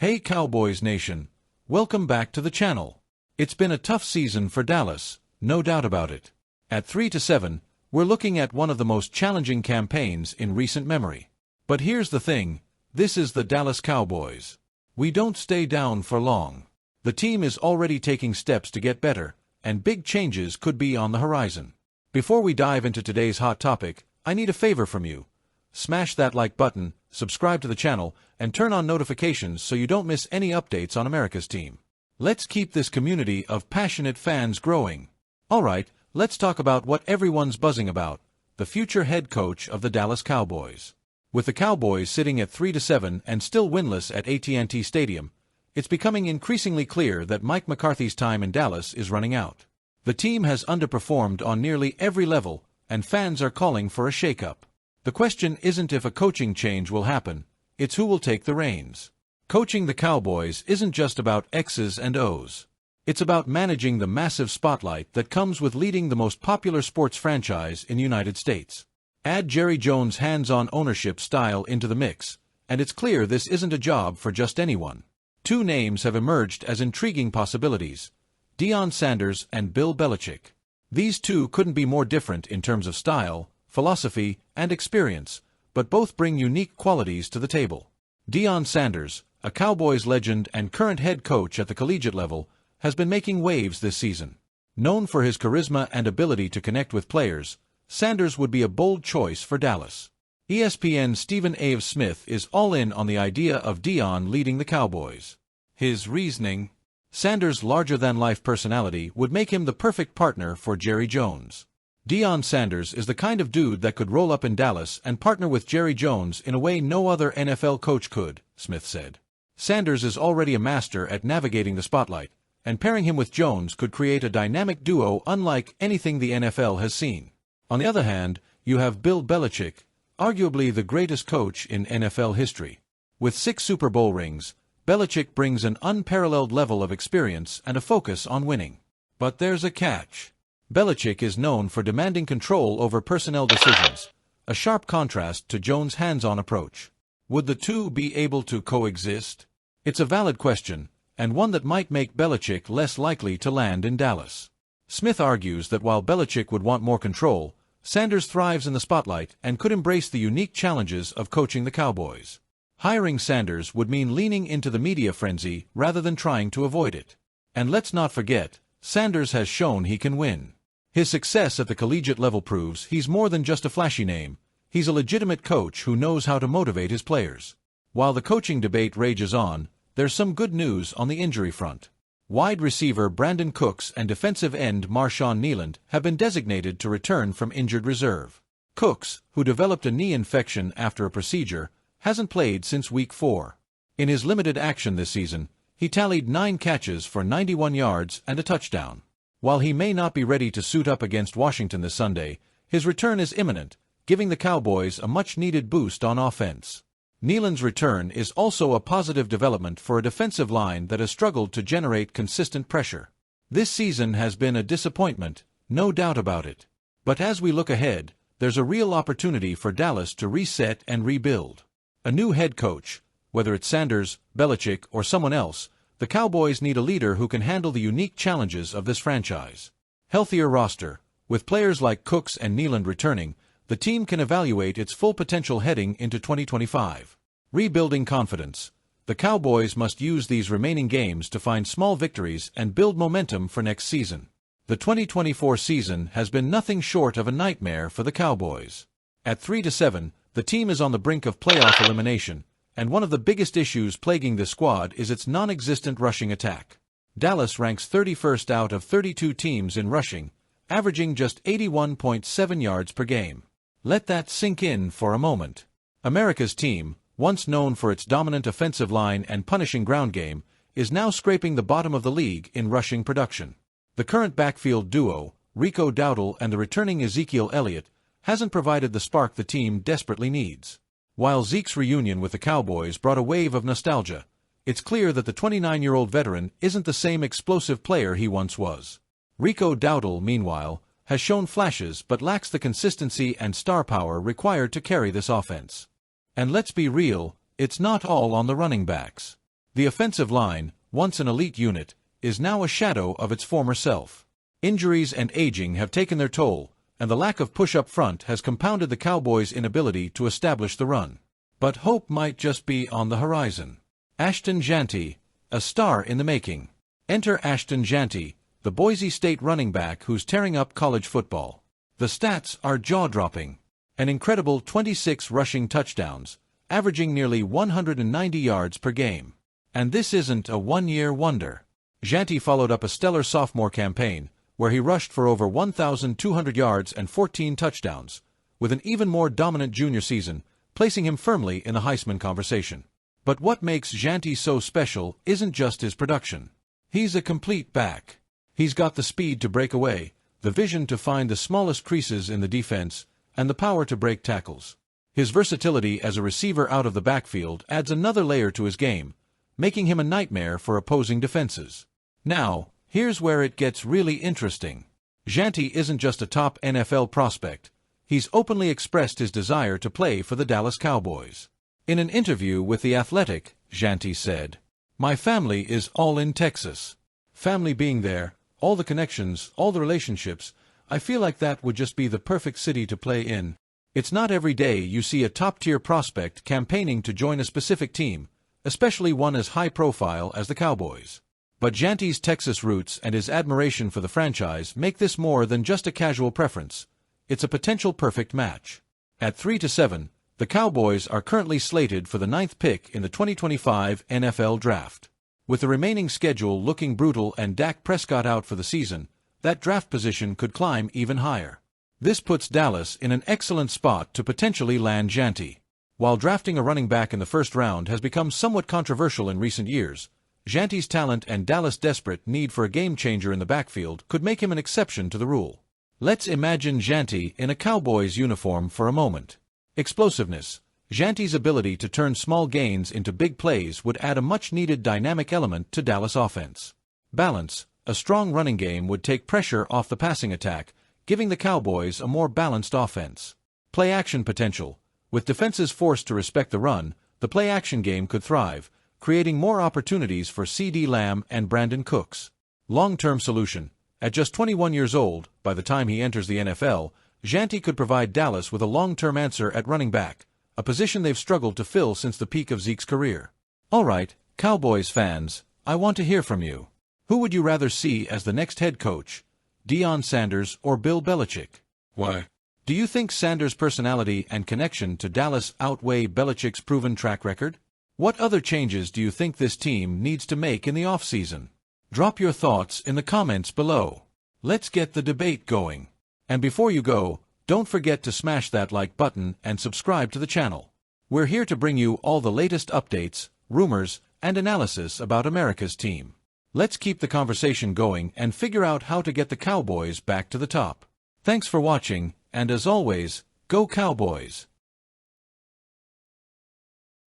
Hey Cowboys Nation, welcome back to the channel. It's been a tough season for Dallas, no doubt about it. At 3-7, we're looking at one of the most challenging campaigns in recent memory. But here's the thing, this is the Dallas Cowboys. We don't stay down for long. The team is already taking steps to get better, and big changes could be on the horizon. Before we dive into today's hot topic, I need a favor from you. Smash that like button, subscribe to the channel, and turn on notifications so you don't miss any updates on America's team. Let's keep this community of passionate fans growing. Alright, let's talk about what everyone's buzzing about, the future head coach of the Dallas Cowboys. With the Cowboys sitting at 3-7 and still winless at AT&T Stadium, it's becoming increasingly clear that Mike McCarthy's time in Dallas is running out. The team has underperformed on nearly every level, and fans are calling for a shakeup. The question isn't if a coaching change will happen, it's who will take the reins. Coaching the Cowboys isn't just about X's and O's. It's about managing the massive spotlight that comes with leading the most popular sports franchise in the United States. Add Jerry Jones' hands-on ownership style into the mix, and it's clear this isn't a job for just anyone. Two names have emerged as intriguing possibilities: Deion Sanders and Bill Belichick. These two couldn't be more different in terms of style, philosophy, and experience, but both bring unique qualities to the table. Deion Sanders, a Cowboys legend and current head coach at the collegiate level, has been making waves this season. Known for his charisma and ability to connect with players, Sanders would be a bold choice for Dallas. ESPN's Stephen A. Smith is all in on the idea of Deion leading the Cowboys. His reasoning: Sanders' larger-than-life personality would make him the perfect partner for Jerry Jones. Deion Sanders is the kind of dude that could roll up in Dallas and partner with Jerry Jones in a way no other NFL coach could, Smith said. Sanders is already a master at navigating the spotlight, and pairing him with Jones could create a dynamic duo unlike anything the NFL has seen. On the other hand, you have Bill Belichick, arguably the greatest coach in NFL history. With 6 Super Bowl rings, Belichick brings an unparalleled level of experience and a focus on winning. But there's a catch. Belichick is known for demanding control over personnel decisions, a sharp contrast to Jones' hands-on approach. Would the two be able to coexist? It's a valid question, and one that might make Belichick less likely to land in Dallas. Smith argues that while Belichick would want more control, Sanders thrives in the spotlight and could embrace the unique challenges of coaching the Cowboys. Hiring Sanders would mean leaning into the media frenzy rather than trying to avoid it. And let's not forget, Sanders has shown he can win. His success at the collegiate level proves he's more than just a flashy name. He's a legitimate coach who knows how to motivate his players. While the coaching debate rages on, there's some good news on the injury front. Wide receiver Brandon Cooks and defensive end Marshawn Kneeland have been designated to return from injured reserve. Cooks, who developed a knee infection after a procedure, hasn't played since Week 4. In his limited action this season, he tallied 9 catches for 91 yards and a touchdown. While he may not be ready to suit up against Washington this Sunday, his return is imminent, giving the Cowboys a much-needed boost on offense. Kneeland's return is also a positive development for a defensive line that has struggled to generate consistent pressure. This season has been a disappointment, no doubt about it. But as we look ahead, there's a real opportunity for Dallas to reset and rebuild. A new head coach, whether it's Sanders, Belichick, or someone else, the Cowboys need a leader who can handle the unique challenges of this franchise. Healthier roster. With players like Cooks and Kneeland returning, the team can evaluate its full potential heading into 2025. Rebuilding confidence. The Cowboys must use these remaining games to find small victories and build momentum for next season. The 2024 season has been nothing short of a nightmare for the Cowboys. At 3-7, the team is on the brink of playoff elimination, and one of the biggest issues plaguing this squad is its non-existent rushing attack. Dallas ranks 31st out of 32 teams in rushing, averaging just 81.7 yards per game. Let that sink in for a moment. America's team, once known for its dominant offensive line and punishing ground game, is now scraping the bottom of the league in rushing production. The current backfield duo, Rico Dowdle and the returning Ezekiel Elliott, hasn't provided the spark the team desperately needs. While Zeke's reunion with the Cowboys brought a wave of nostalgia, it's clear that the 29-year-old veteran isn't the same explosive player he once was. Rico Dowdle, meanwhile, has shown flashes but lacks the consistency and star power required to carry this offense. And let's be real, it's not all on the running backs. The offensive line, once an elite unit, is now a shadow of its former self. Injuries and aging have taken their toll, and the lack of push up front has compounded the Cowboys' inability to establish the run. But hope might just be on the horizon. Ashton Jeanty, a star in the making. Enter Ashton Jeanty, the Boise State running back who's tearing up college football. The stats are jaw-dropping. An incredible 26 rushing touchdowns, averaging nearly 190 yards per game. And this isn't a one-year wonder. Jeanty followed up a stellar sophomore campaign, where he rushed for over 1,200 yards and 14 touchdowns, with an even more dominant junior season, placing him firmly in the Heisman conversation. But what makes Jeanty so special isn't just his production. He's a complete back. He's got the speed to break away, the vision to find the smallest creases in the defense, and the power to break tackles. His versatility as a receiver out of the backfield adds another layer to his game, making him a nightmare for opposing defenses. Now, here's where it gets really interesting. Jeanty isn't just a top NFL prospect. He's openly expressed his desire to play for the Dallas Cowboys. In an interview with The Athletic, Jeanty said, "My family is all in Texas. Family being there, all the connections, all the relationships, I feel like that would just be the perfect city to play in. It's not every day you see a top-tier prospect campaigning to join a specific team, especially one as high-profile as the Cowboys." But Jeanty's Texas roots and his admiration for the franchise make this more than just a casual preference. It's a potential perfect match. At 3-7, the Cowboys are currently slated for the 9th pick in the 2025 NFL Draft. With the remaining schedule looking brutal and Dak Prescott out for the season, that draft position could climb even higher. This puts Dallas in an excellent spot to potentially land Jeanty. While drafting a running back in the first round has become somewhat controversial in recent years, Jeanty's talent and Dallas' desperate need for a game-changer in the backfield could make him an exception to the rule. Let's imagine Jeanty in a Cowboys uniform for a moment. Explosiveness. Jeanty's ability to turn small gains into big plays would add a much-needed dynamic element to Dallas' offense. Balance. A strong running game would take pressure off the passing attack, giving the Cowboys a more balanced offense. Play-action potential. With defenses forced to respect the run, the play-action game could thrive, creating more opportunities for CeeDee Lamb and Brandon Cooks. Long-term solution. At just 21 years old, by the time he enters the NFL, Jeanty could provide Dallas with a long-term answer at running back, a position they've struggled to fill since the peak of Zeke's career. Alright, Cowboys fans, I want to hear from you. Who would you rather see as the next head coach, Deion Sanders or Bill Belichick? Why? Do you think Sanders' personality and connection to Dallas outweigh Belichick's proven track record? What other changes do you think this team needs to make in the offseason? Drop your thoughts in the comments below. Let's get the debate going. And before you go, don't forget to smash that like button and subscribe to the channel. We're here to bring you all the latest updates, rumors, and analysis about America's team. Let's keep the conversation going and figure out how to get the Cowboys back to the top. Thanks for watching, and as always, go Cowboys!